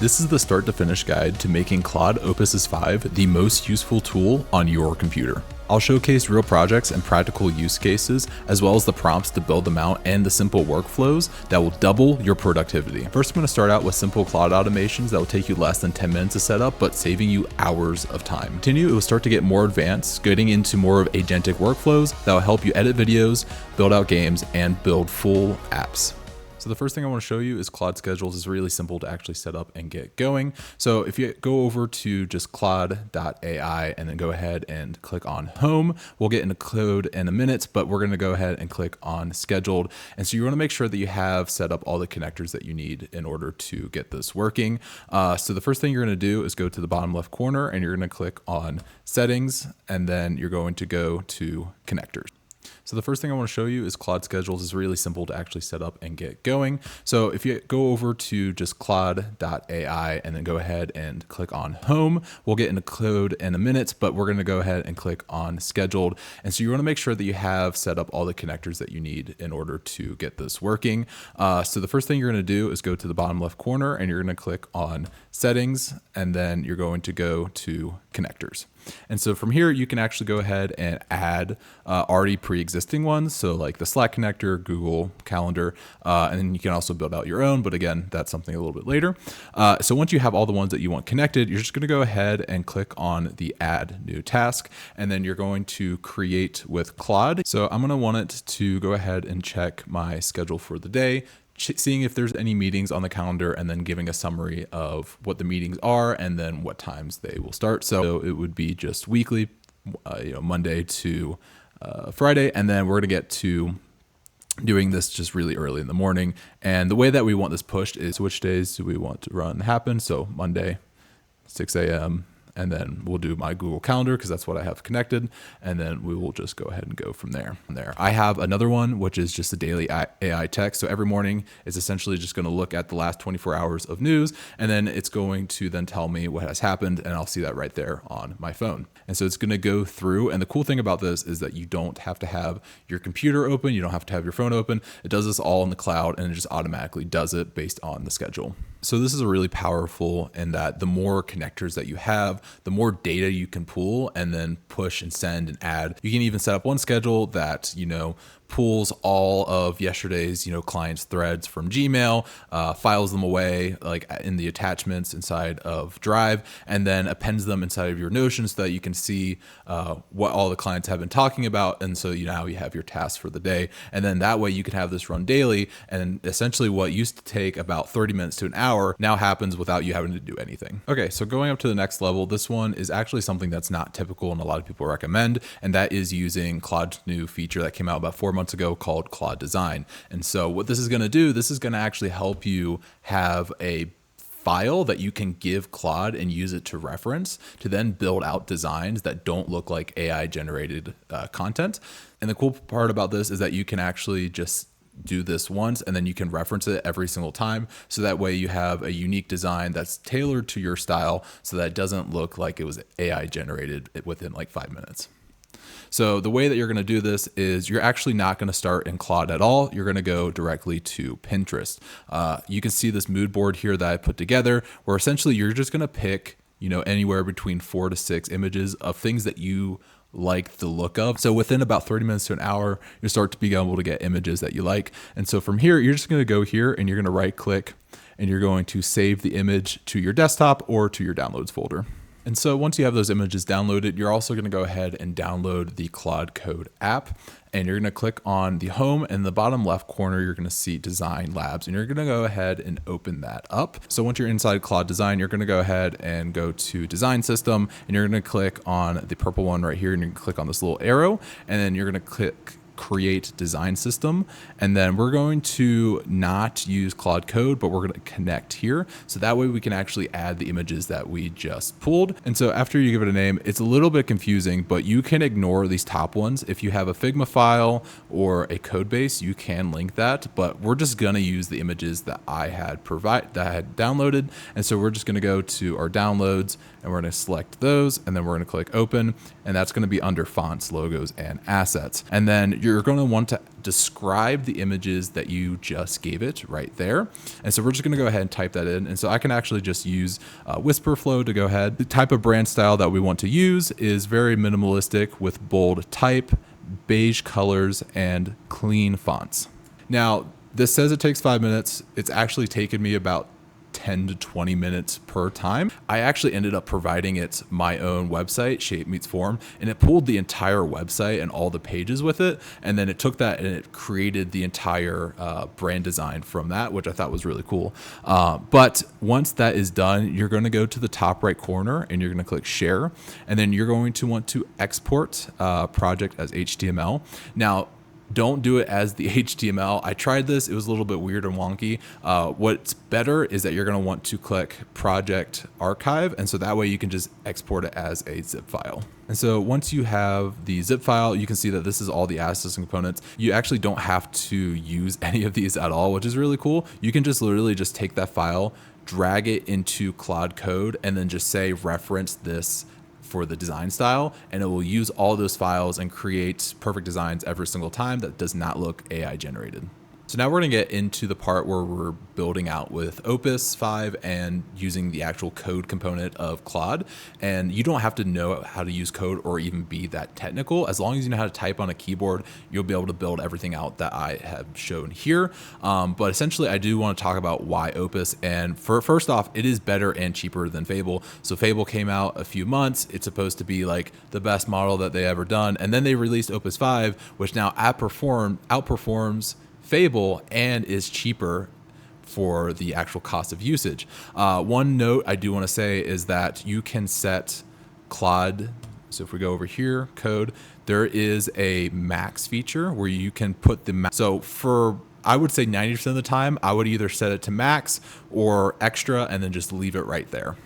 This is the start to finish guide to making Claude Opus 5 the most useful tool on your computer. I'll showcase real projects and practical use cases, as well as the prompts to build them out and the simple workflows that will double your productivity. First, I'm going to start out with simple Claude automations that will take you less than 10 minutes to set up, but saving you hours of time. Continue, it will start to get more advanced, getting into more of agentic workflows that will help you edit videos, build out games, and build full apps. So the first thing I want to show you is Claude Schedules. Is really simple to actually set up and get going. So if you go over to just claude.ai and then go ahead and click on home, we'll get into code in a minute, but we're going to go ahead and click on scheduled. And so you want to make sure that you have set up all the connectors that you need in order to get this working. So the first thing you're going to do is go to the bottom left corner and you're going to click on settings, and then you're going to go to connectors. So the first thing I want to show you is Claude Schedules. Is really simple to actually set up and get going. So if you go over to just claude.ai and then go ahead and click on home, we'll get into code in a minute, but we're going to go ahead and click on scheduled. And so you want to make sure that you have set up all the connectors that you need in order to get this working. So the first thing you're going to do is go to the bottom left corner and you're going to click on settings, and then you're going to go to connectors. And so from here, you can actually go ahead and add already pre-existing ones. So like the Slack connector, Google Calendar, and then you can also build out your own. But again, that's something a little bit later. So once you have all the ones that you want connected, you're just going to go ahead and click on the add new task. And then you're going to create with Claude. So I'm going to want it to go ahead and check my schedule for the day, seeing if there's any meetings on the calendar, and then giving a summary of what the meetings are and then what times they will start. So it would be just weekly, Monday to Friday. And then we're going to get to doing this just really early in the morning. And the way that we want this pushed is which days do we want to run happen. So Monday, 6 a.m. And then we'll do my Google Calendar because that's what I have connected. And then we will just go ahead and go from there. I have another one, which is just a daily AI text. So every morning it's essentially just going to look at the last 24 hours of news. And then it's going to then tell me what has happened. And I'll see that right there on my phone. And so it's going to go through. And the cool thing about this is that you don't have to have your computer open. You don't have to have your phone open. It does this all in the cloud, and it just automatically does it based on the schedule. So this is a really powerful in that the more connectors that you have, the more data you can pull and then push and send and add. You can even set up one schedule that, pulls all of yesterday's, clients' threads from Gmail, files them away like in the attachments inside of Drive, and then appends them inside of your Notion so that you can see what all the clients have been talking about. And so now you have your tasks for the day. And then that way you can have this run daily. And essentially what used to take about 30 minutes to an hour now happens without you having to do anything. Okay, so going up to the next level, this one is actually something that's not typical and a lot of people recommend, and that is using Claude's new feature that came out about 4 months ago called Claude Design. And so what this is going to do, this is going to actually help you have a file that you can give Claude and use it to reference to then build out designs that don't look like AI generated content. And the cool part about this is that you can actually just do this once and then you can reference it every single time. So that way you have a unique design that's tailored to your style so that it doesn't look like it was AI generated within like 5 minutes. So the way that you're going to do this is you're actually not going to start in Claude at all. You're going to go directly to Pinterest. You can see this mood board here that I put together where essentially you're just going to pick, anywhere between 4 to 6 images of things that you like the look of. So within about 30 minutes to an hour, you start to be able to get images that you like. And so from here, you're just going to go here and you're going to right click and you're going to save the image to your desktop or to your downloads folder. And so once you have those images downloaded, you're also going to go ahead and download the Claude Code app. And you're going to click on the home, and in the bottom left corner, you're going to see Design Labs, and you're going to go ahead and open that up. So once you're inside Claude Design, you're going to go ahead and go to Design System, and you're going to click on the purple one right here, and you're going to click on this little arrow, and then you're going to click Create Design System. And then we're going to not use Claude Code, but we're going to connect here. So that way we can actually add the images that we just pulled. And so after you give it a name, it's a little bit confusing, but you can ignore these top ones. If you have a Figma file or a code base, you can link that, but we're just going to use the images that I had downloaded. And so we're just going to go to our downloads and we're going to select those, and then we're going to click open, and that's going to be under fonts, logos, and assets. And then you're you're going to want to describe the images that you just gave it right there. And so we're just going to go ahead and type that in. And so I can actually just use Whisper Flow to go ahead. The type of brand style that we want to use is very minimalistic with bold type, beige colors, and clean fonts. Now, this says it takes 5 minutes. It's actually taken me about 10 to 20 minutes per time. I actually ended up providing it my own website, Shape Meets Form, and it pulled the entire website and all the pages with it. And then it took that and it created the entire brand design from that, which I thought was really cool. But once that is done, you're going to go to the top right corner and you're going to click share. And then you're going to want to export project as HTML. Now, don't do it as the HTML. I tried this. It was a little bit weird and wonky. What's better is that you're going to want to click Project Archive. And so that way you can just export it as a zip file. And so once you have the zip file, you can see that this is all the assets and components. You actually don't have to use any of these at all, which is really cool. You can just literally just take that file, drag it into Claude Code, and then just say reference this for the design style, and it will use all those files and create perfect designs every single time that does not look AI generated. So now we're going to get into the part where we're building out with Opus 5 and using the actual code component of Claude. And you don't have to know how to use code or even be that technical. As long as you know how to type on a keyboard, you'll be able to build everything out that I have shown here. But essentially, I do want to talk about why Opus. And first off, it is better and cheaper than Fable. So Fable came out a few months. It's supposed to be like the best model that they ever done. And then they released Opus 5, which now outperforms Fable and is cheaper for the actual cost of usage. One note I do want to say is that you can set Claude. So if we go over here, code, there is a max feature where you can put the max. So for, I would say 90% of the time, I would either set it to max or extra and then just leave it right there.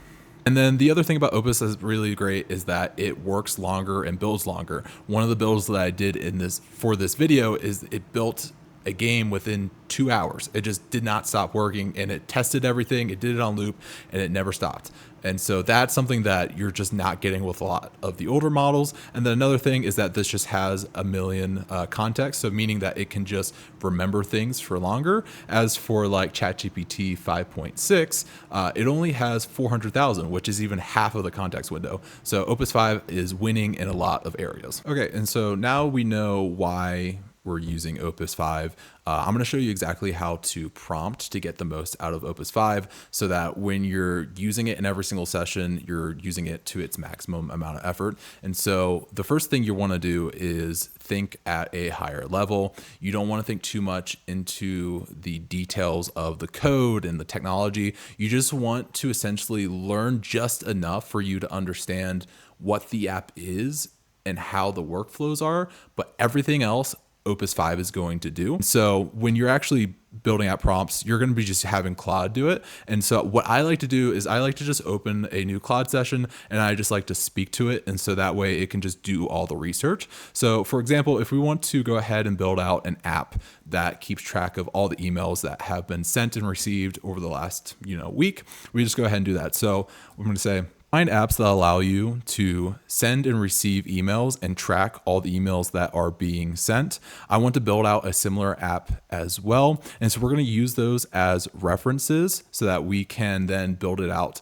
And then the other thing about Opus that's really great is that it works longer and builds longer. One of the builds that I did for this video is it built a game within 2 hours. It just did not stop working, and it tested everything. It did it on loop, and it never stopped. And so that's something that you're just not getting with a lot of the older models. And then another thing is that this just has a million contexts. So meaning that it can just remember things for longer. As for like ChatGPT 5.6, it only has 400,000, which is even half of the context window. So Opus 5 is winning in a lot of areas. Okay, and so now we know why we're using Opus 5. I'm going to show you exactly how to prompt to get the most out of Opus 5 so that when you're using it in every single session, you're using it to its maximum amount of effort. And so the first thing you want to do is think at a higher level. You don't want to think too much into the details of the code and the technology. You just want to essentially learn just enough for you to understand what the app is and how the workflows are, but everything else Opus 5 is going to do. So when you're actually building out prompts, you're going to be just having Claude do it. And so what I like to do is I like to just open a new Claude session and I just like to speak to it. And so that way it can just do all the research. So for example, if we want to go ahead and build out an app that keeps track of all the emails that have been sent and received over the last, week, we just go ahead and do that. So we're going to say, find apps that allow you to send and receive emails and track all the emails that are being sent. I want to build out a similar app as well. And so we're going to use those as references so that we can then build it out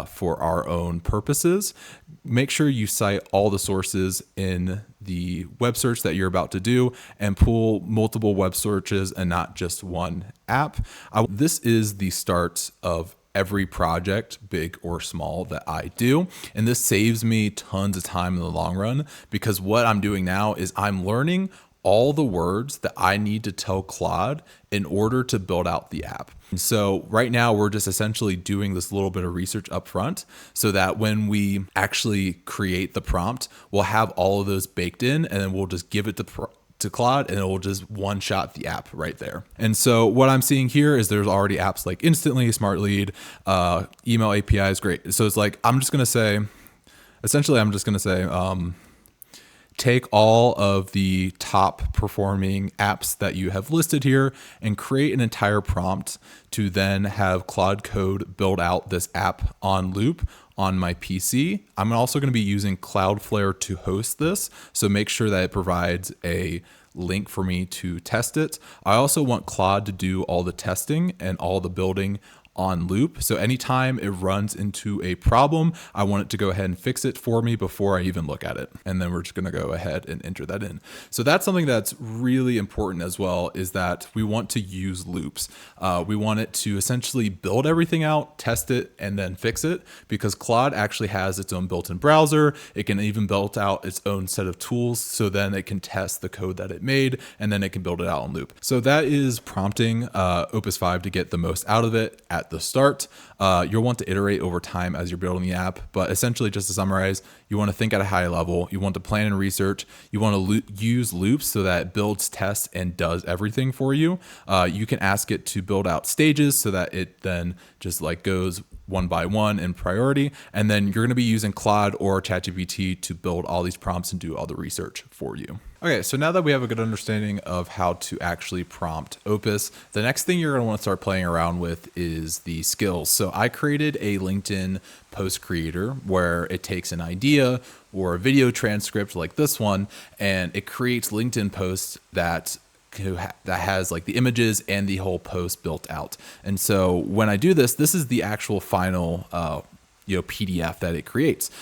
for our own purposes. Make sure you cite all the sources in the web search that you're about to do and pull multiple web searches and not just one app. This is the start of every project, big or small, that I do. And this saves me tons of time in the long run because what I'm doing now is I'm learning all the words that I need to tell Claude in order to build out the app. And so right now we're just essentially doing this little bit of research up front so that when we actually create the prompt, we'll have all of those baked in and then we'll just give it to Claude and it will just one shot the app right there. And so what I'm seeing here is there's already apps like Instantly, Smart Lead, email API is great. So it's like, I'm just going to say, take all of the top performing apps that you have listed here and create an entire prompt to then have Claude Code build out this app on loop on my PC. I'm also going to be using Cloudflare to host this. So make sure that it provides a link for me to test it. I also want Claude to do all the testing and all the building on loop. So anytime it runs into a problem, I want it to go ahead and fix it for me before I even look at it. And then we're just going to go ahead and enter that in. So that's something that's really important as well, is that we want to use loops. We want it to essentially build everything out, test it, and then fix it, because Claude actually has its own built-in browser. It can even build out its own set of tools, so then it can test the code that it made, and then it can build it out on loop. So that is prompting Opus 5 to get the most out of it at the start. You'll want to iterate over time as you're building the app, but essentially, just to summarize, you want to think at a high level, you want to plan and research, you want to use loops so that it builds, tests, and does everything for you. You can ask it to build out stages so that it then just like goes one by one in priority, and then you're going to be using Claude or ChatGPT to build all these prompts and do all the research for you. Okay, so now that we have a good understanding of how to actually prompt Opus, the next thing you're going to want to start playing around with is the skills. So I created a LinkedIn post creator where it takes an idea or a video transcript like this one, and it creates LinkedIn posts that has like the images and the whole post built out. And so when I do this, this is the actual final PDF that it creates.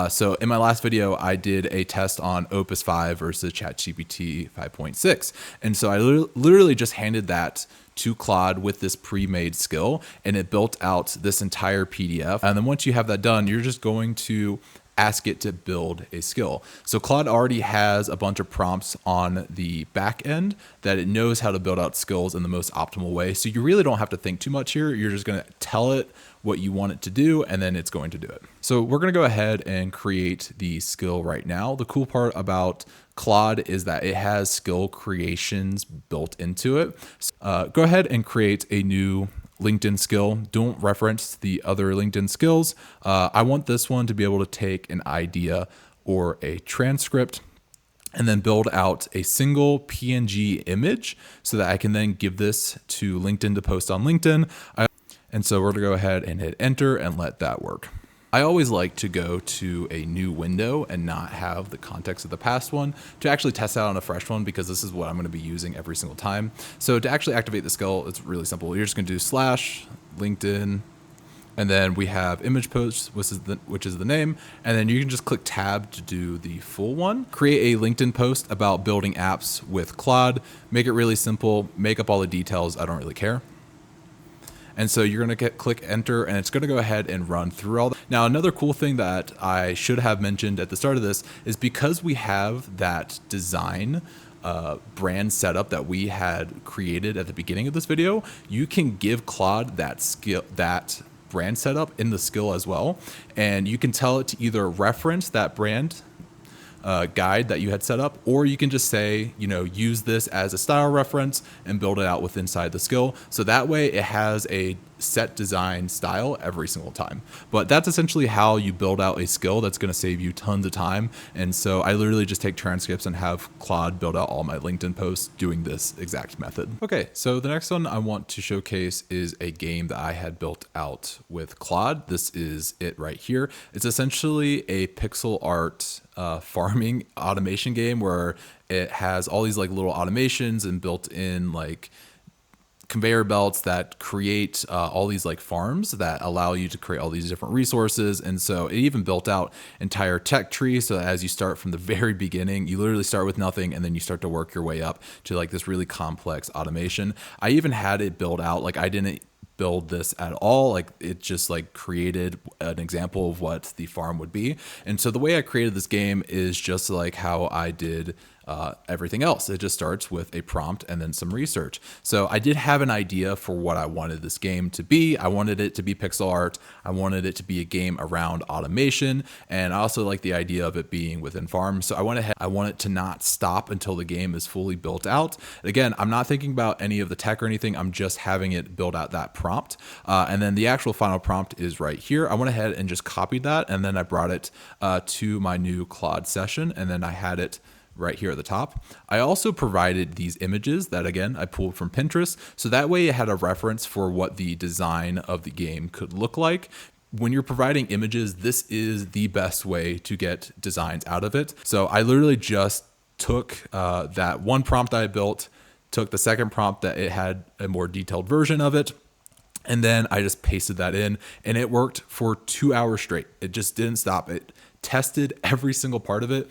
So in my last video, I did a test on Opus 5 versus ChatGPT 5.6. And so I literally just handed that to Claude with this pre-made skill, and it built out this entire PDF. And then once you have that done, you're just going to ask it to build a skill. So Claude already has a bunch of prompts on the back end that it knows how to build out skills in the most optimal way. So you really don't have to think too much here. You're just going to tell it what you want it to do, and then it's going to do it. So we're going to go ahead and create the skill right now. The cool part about Claude is that it has skill creations built into it. Go ahead and create a new LinkedIn skill. Don't reference the other LinkedIn skills. I want this one to be able to take an idea or a transcript and then build out a single PNG image so that I can then give this to LinkedIn to post on LinkedIn. And so we're going to go ahead and hit enter and let that work. I always like to go to a new window and not have the context of the past one to actually test out on a fresh one, because this is what I'm going to be using every single time. So to actually activate the skill, it's really simple. You're just going to do /LinkedIn, and then we have image post, which is the name, and then you can just click tab to do the full one. Create a LinkedIn post about building apps with Claude. Make it really simple. Make up all the details. I don't really care. And so you're going to click enter, and it's going to go ahead and run through all that. Now, another cool thing that I should have mentioned at the start of this is because we have that design brand setup that we had created at the beginning of this video, you can give Claude that brand setup in the skill as well. And you can tell it to either reference that brand guide that you had set up, or you can just say, use this as a style reference and build it out with inside the skill. So that way it has a set design style every single time. But that's essentially how you build out a skill that's going to save you tons of time. And so I literally just take transcripts and have Claude build out all my LinkedIn posts doing this exact method. Okay, so the next one I want to showcase is a game that I had built out with Claude. This is it right here. It's essentially a pixel art farming automation game where it has all these like little automations and built in like conveyor belts that create all these like farms that allow you to create all these different resources. And so it even built out entire tech trees. So that as you start from the very beginning, you literally start with nothing and then you start to work your way up to like this really complex automation. I even had it build out, like I didn't build this at all. Like it just like created an example of what the farm would be. And so the way I created this game is just like how I did everything else. It just starts with a prompt and then some research. So I did have an idea for what I wanted this game to be. I wanted it to be pixel art. I wanted it to be a game around automation. And I also like the idea of it being within farms. So I went ahead, I want it to not stop until the game is fully built out. Again, I'm not thinking about any of the tech or anything. I'm just having it build out that prompt. And then the actual final prompt is right here. I went ahead and just copied that. And then I brought it to my new Claude session. And then I had it right here at the top. I also provided these images that, again, I pulled from Pinterest. So that way it had a reference for what the design of the game could look like. When you're providing images, this is the best way to get designs out of it. So I literally just took that one prompt I built, took the second prompt that it had a more detailed version of it, and then I just pasted that in, and it worked for 2 hours straight. It just didn't stop. It tested every single part of it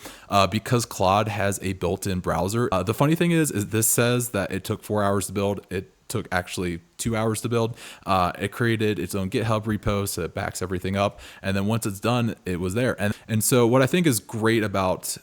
because Claude has a built-in browser. The funny thing is this says that it took 4 hours to build. It took actually 2 hours to build. It created its own GitHub repo, so it backs everything up. And then once it's done, it was there. And so what I think is great about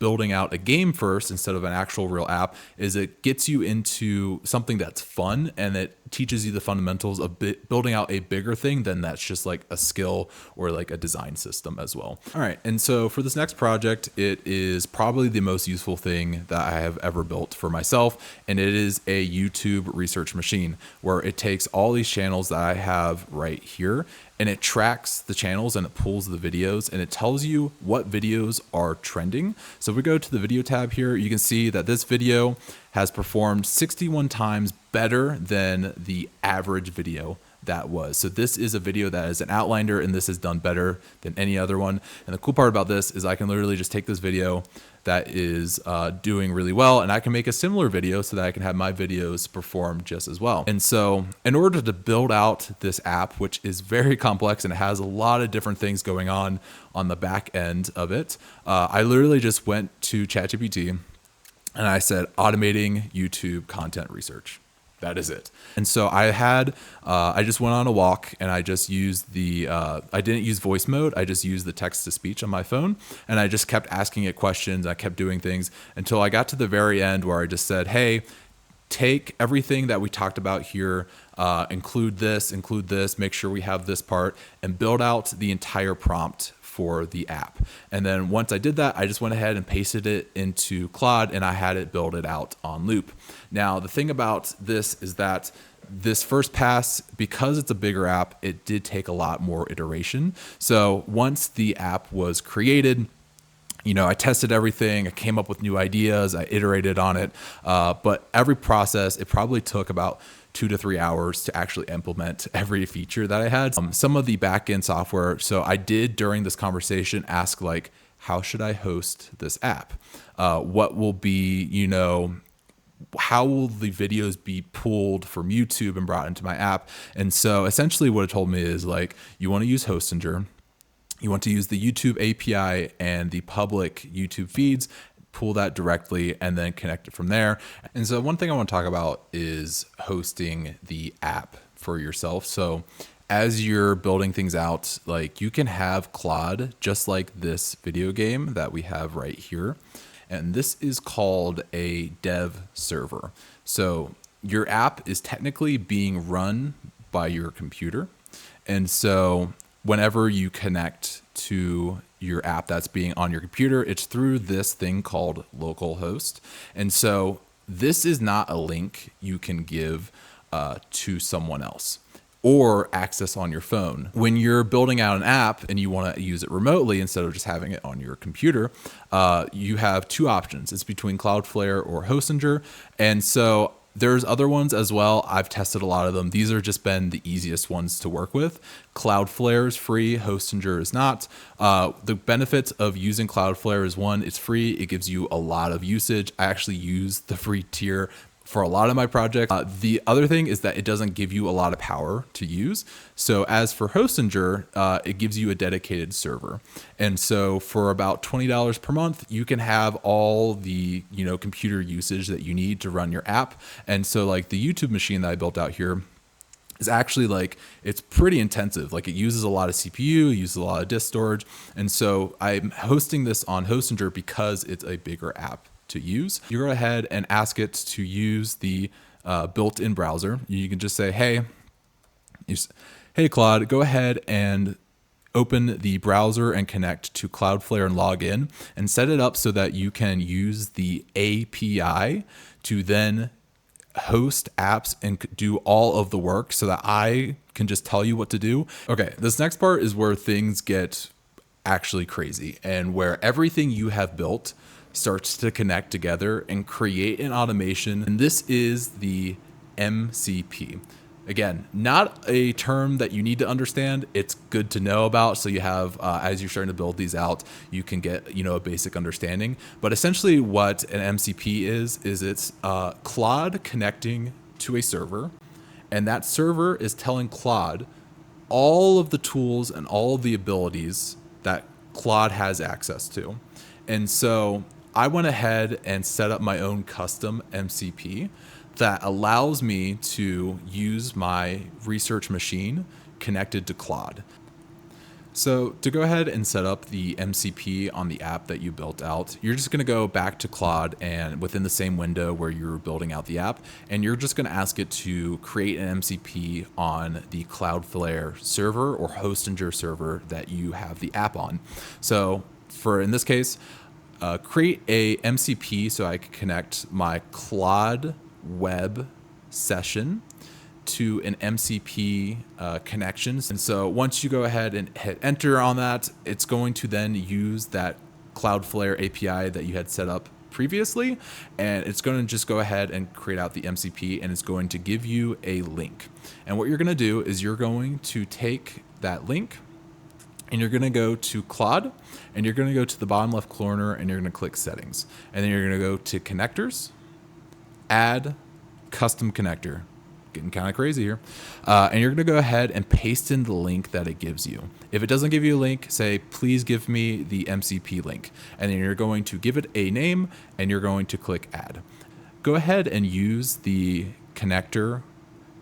building out a game first instead of an actual real app is it gets you into something that's fun, and it teaches you the fundamentals of building out a bigger thing than that's just like a skill or like a design system as well. All right. And so for this next project, it is probably the most useful thing that I have ever built for myself. And it is a YouTube research machine where it takes all these channels that I have right here, and it tracks the channels and it pulls the videos, and it tells you what videos are trending. So if we go to the video tab here, you can see that this video has performed 61 times better than the average video that was. So this is a video that is an outliner, and this is done better than any other one. And the cool part about this is I can literally just take this video that is doing really well, and I can make a similar video so that I can have my videos perform just as well. And so in order to build out this app, which is very complex and it has a lot of different things going on the back end of it, I literally just went to ChatGPT and I said, automating YouTube content research. That is it. And so I just went on a walk, and I just used I didn't use voice mode. I just used the text to speech on my phone, and I just kept asking it questions. I kept doing things until I got to the very end where I just said, hey, take everything that we talked about here, include this, make sure we have this part, and build out the entire prompt for the app. And then once I did that, I just went ahead and pasted it into Claude, and I had it build it out on loop. Now, the thing about this is that this first pass, because it's a bigger app, it did take a lot more iteration. So once the app was created, I tested everything, I came up with new ideas, I iterated on it, but every process, it probably took about 2 to 3 hours to actually implement every feature that I had. Some of the backend software, so I did during this conversation ask like, how should I host this app? What will be, how will the videos be pulled from YouTube and brought into my app? And so essentially what it told me is like, you want to use Hostinger. You want to use the YouTube API and the public YouTube feeds, pull that directly, and then connect it from there. And so one thing I want to talk about is hosting the app for yourself. So as you're building things out, like you can have Claude just like this video game that we have right here. And this is called a dev server. So your app is technically being run by your computer. And so whenever you connect to your app that's being on your computer, it's through this thing called localhost. And so this is not a link you can give to someone else or access on your phone. When you're building out an app and you want to use it remotely instead of just having it on your computer, you have two options. It's between Cloudflare or Hostinger. And so there's other ones as well. I've tested a lot of them. These are just been the easiest ones to work with. Cloudflare is free, Hostinger is not. The benefits of using Cloudflare is one, it's free. It gives you a lot of usage. I actually use the free tier for a lot of my projects. The other thing is that it doesn't give you a lot of power to use. So as for Hostinger, it gives you a dedicated server. And so for about $20 per month, you can have all the computer usage that you need to run your app. And so like the YouTube machine that I built out here is actually like, it's pretty intensive. Like it uses a lot of CPU, uses a lot of disk storage. And so I'm hosting this on Hostinger because it's a bigger app to use. You go ahead and ask it to use the built-in browser. You can just say, hey Claude, go ahead and open the browser and connect to Cloudflare and log in, and set it up so that you can use the API to then host apps and do all of the work so that I can just tell you what to do. Okay, this next part is where things get actually crazy and where everything you have built starts to connect together and create an automation. And this is the MCP. Again, not a term that you need to understand. It's good to know about. So you have, as you're starting to build these out, you can get, a basic understanding. But essentially what an MCP is it's Claude connecting to a server. And that server is telling Claude all of the tools and all of the abilities that Claude has access to. And so I went ahead and set up my own custom MCP that allows me to use my research machine connected to Claude. So to go ahead and set up the MCP on the app that you built out, you're just going to go back to Claude and within the same window where you're building out the app, and you're just going to ask it to create an MCP on the Cloudflare server or Hostinger server that you have the app on. So in this case, create a MCP so I can connect my Claude web session to an MCP connections. And so once you go ahead and hit enter on that, it's going to then use that Cloudflare API that you had set up previously, and it's going to just go ahead and create out the MCP, and it's going to give you a link. And what you're going to do is you're going to take that link and you're going to go to Claude, and you're going to go to the bottom left corner, and you're going to click settings, and then you're going to go to connectors, add custom connector. Getting kind of crazy here. And you're going to go ahead and paste in the link that it gives you. If it doesn't give you a link, say, please give me the MCP link. And then you're going to give it a name, and you're going to click add. Go ahead and use the connector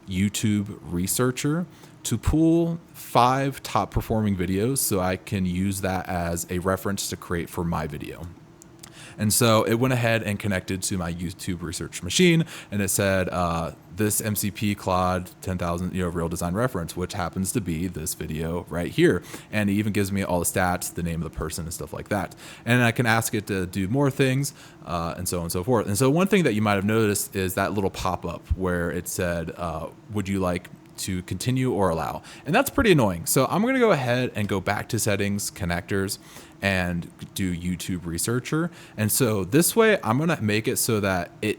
YouTube researcher to pull 5 top performing videos so I can use that as a reference to create for my video. And so it went ahead and connected to my YouTube research machine, and it said, this MCP Claude 10,000 real design reference, which happens to be this video right here. And it even gives me all the stats, the name of the person and stuff like that. And I can ask it to do more things and so on and so forth. And so one thing that you might have noticed is that little pop-up where it said, would you like to continue or allow? And that's pretty annoying. So I'm going to go ahead and go back to settings, connectors, and do YouTube researcher. And so this way I'm going to make it so that it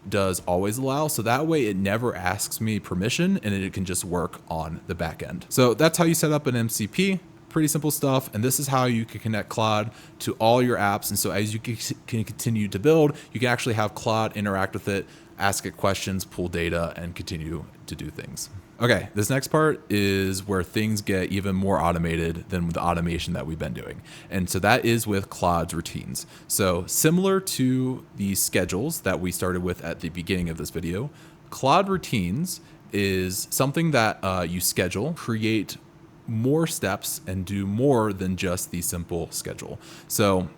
does always allow. So that way it never asks me permission, and it can just work on the back end. So that's how you set up an MCP. Pretty simple stuff. And this is how you can connect Claude to all your apps. And so as you can continue to build, you can actually have Claude interact with it, ask it questions, pull data, and continue to do things. Okay, this next part is where things get even more automated than the automation that we've been doing. And so that is with Claude's routines. So similar to the schedules that we started with at the beginning of this video, Claude routines is something that you schedule, create more steps, and do more than just the simple schedule. So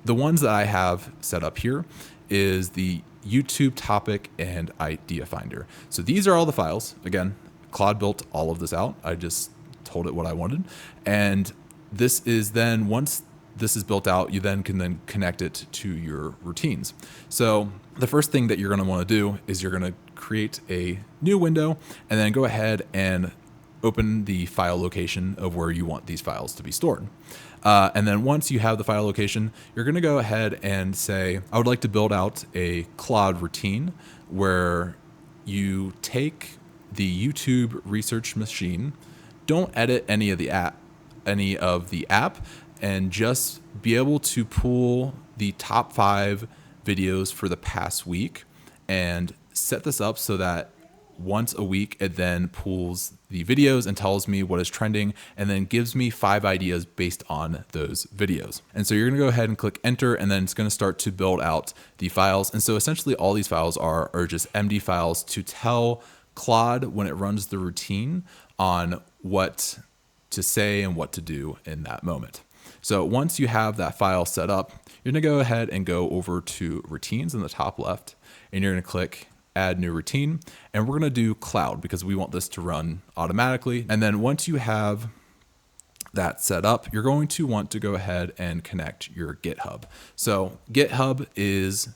the ones that I have set up here is the YouTube topic and idea finder. So these are all the files. Again, Claude built all of this out. I just told it what I wanted. And this is then, once this is built out, you then can connect it to your routines. So the first thing that you're going to want to do is you're going to create a new window and then go ahead and open the file location of where you want these files to be stored. And then once you have the file location, you're going to go ahead and say, I would like to build out a Claude routine where you take the YouTube research machine, don't edit any of the app, and just be able to pull the top 5 videos for the past week and set this up so that once a week it then pulls the videos and tells me what is trending and then gives me 5 ideas based on those videos. And so you're going to go ahead and click enter, and then it's going to start to build out the files. And so essentially all these files are just MD files to tell Claude, when it runs the routine, on what to say and what to do in that moment. So once you have that file set up, you're going to go ahead and go over to routines in the top left, and you're going to click add new routine, and we're going to do cloud because we want this to run automatically. And then once you have that set up, you're going to want to go ahead and connect your GitHub. So GitHub is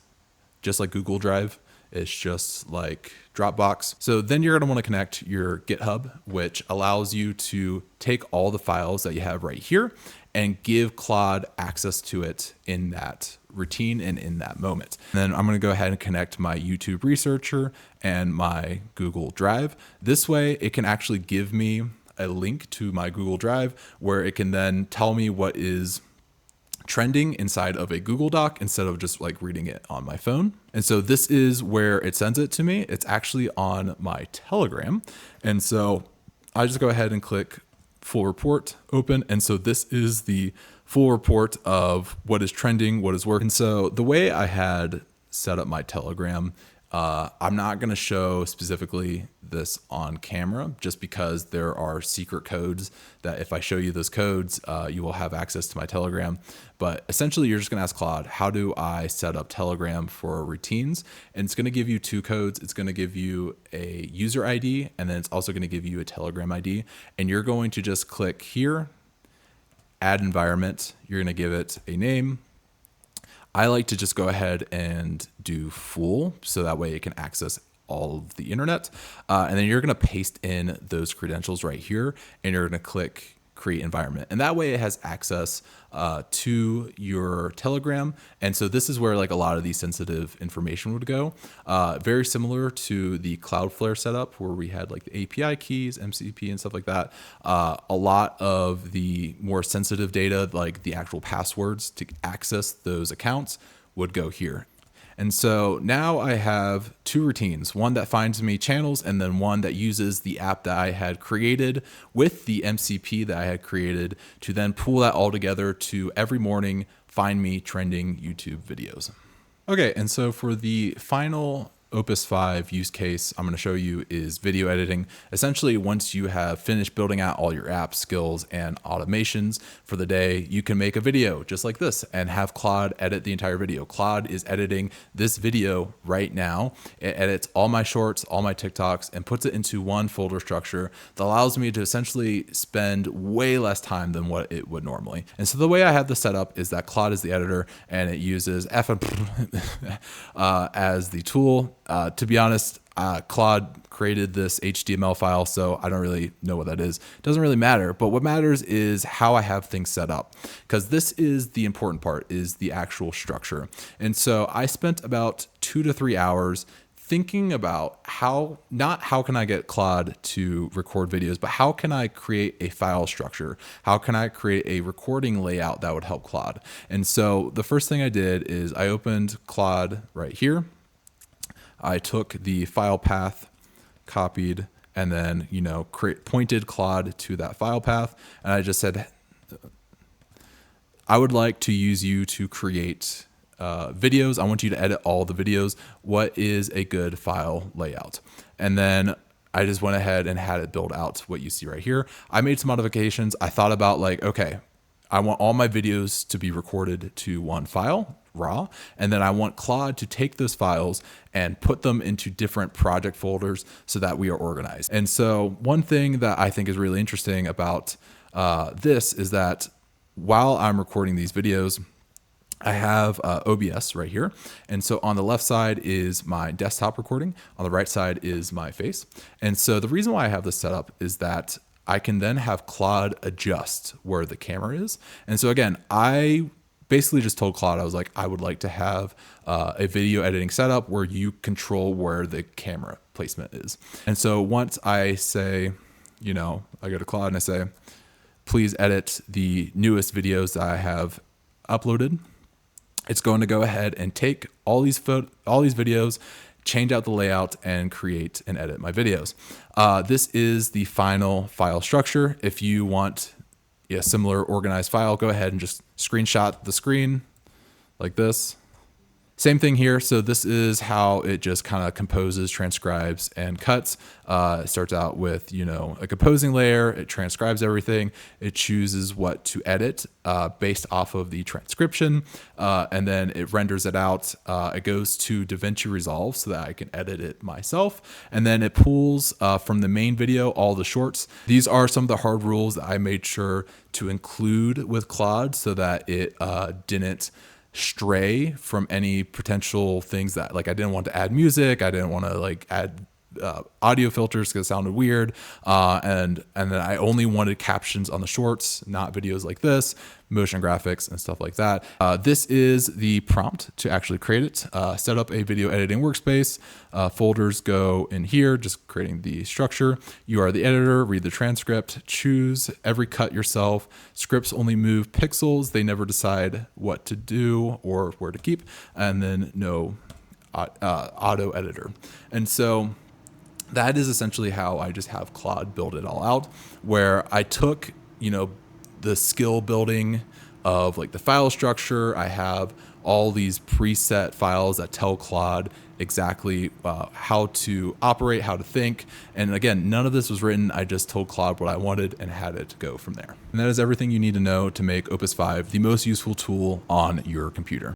just like Google Drive. It's just like Dropbox. So then you're going to want to connect your GitHub, which allows you to take all the files that you have right here and give Claude access to it in that routine and in that moment. And then I'm going to go ahead and connect my YouTube Researcher and my Google Drive. This way it can actually give me a link to my Google Drive where it can then tell me what is trending inside of a Google Doc instead of just like reading it on my phone. And so this is where it sends it to me. It's actually on my Telegram. And so I just go ahead and click full report, open. And so this is the full report of what is trending, what is working. So the way I had set up my Telegram, I'm not going to show specifically this on camera just because there are secret codes that if I show you those codes, you will have access to my Telegram. But essentially, you're just going to ask Claude, how do I set up Telegram for routines? And it's going to give you two codes. It's going to give you a user ID, and then it's also going to give you a Telegram ID. And you're going to just click here, add environment. You're going to give it a name. I like to just go ahead and do full so that way it can access all of the internet. And then you're going to paste in those credentials right here and you're going to click create environment. And that way it has access to your Telegram. And so this is where like a lot of the sensitive information would go. Very similar to the Cloudflare setup where we had like the API keys, MCP and stuff like that. A lot of the more sensitive data, like the actual passwords to access those accounts would go here. And so now I have two routines, one that finds me channels and then one that uses the app that I had created with the MCP that I had created to then pull that all together to every morning find me trending YouTube videos. Okay, and so for the final Opus 5 use case I'm going to show you is video editing. Essentially, once you have finished building out all your app skills and automations for the day, you can make a video just like this and have Claude edit the entire video. Claude is editing this video right now. It edits all my shorts, all my TikToks, and puts it into one folder structure that allows me to essentially spend way less time than what it would normally. And so the way I have this set up is that Claude is the editor and it uses as the tool. To be honest, Claude created this HTML file, so I don't really know what that is. It doesn't really matter, but what matters is how I have things set up, because this is the important part, is the actual structure. And so I spent about 2 to 3 hours thinking about not how can I get Claude to record videos, but how can I create a file structure? How can I create a recording layout that would help Claude? And so the first thing I did is I opened Claude right here. I took the file path, copied, and then, pointed Claude to that file path. And I just said, I would like to use you to create videos. I want you to edit all the videos. What is a good file layout? And then I just went ahead and had it build out what you see right here. I made some modifications. I thought about okay, I want all my videos to be recorded to one file, raw, and then I want Claude to take those files and put them into different project folders so that we are organized. And so one thing that I think is really interesting about this is that while I'm recording these videos, I have OBS right here. And so on the left side is my desktop recording. On the right side is my face. And so the reason why I have this set up is that I can then have Claude adjust where the camera is. And so again, I basically just told Claude, I was like, I would like to have a video editing setup where you control where the camera placement is. And so once I say, I go to Claude and I say, please edit the newest videos that I have uploaded. It's going to go ahead and take all these videos, change out the layout, and create and edit my videos. This is the final file structure. If you want a similar organized file, go ahead and just screenshot the screen like this. Same thing here. So this is how it just kind of composes, transcribes, and cuts. It starts out with, a composing layer. It transcribes everything. It chooses what to edit based off of the transcription. And then it renders it out. It goes to DaVinci Resolve so that I can edit it myself. And then it pulls from the main video all the shorts. These are some of the hard rules that I made sure to include with Claude so that it didn't stray from any potential things that like I didn't want to add music. I didn't want to like add audio filters because it sounded weird. And then I only wanted captions on the shorts, not videos like this, motion graphics and stuff like that. This is the prompt to actually create it. Set up a video editing workspace. Folders go in here, just creating the structure. You are the editor, read the transcript, choose every cut yourself. Scripts only move pixels. They never decide what to do or where to keep. And then no auto editor. And so that is essentially how I just have Claude build it all out, where I took, the skill building of like the file structure. I have all these preset files that tell Claude exactly how to operate, how to think. And again, none of this was written. I just told Claude what I wanted and had it go from there. And that is everything you need to know to make Opus 5 the most useful tool on your computer.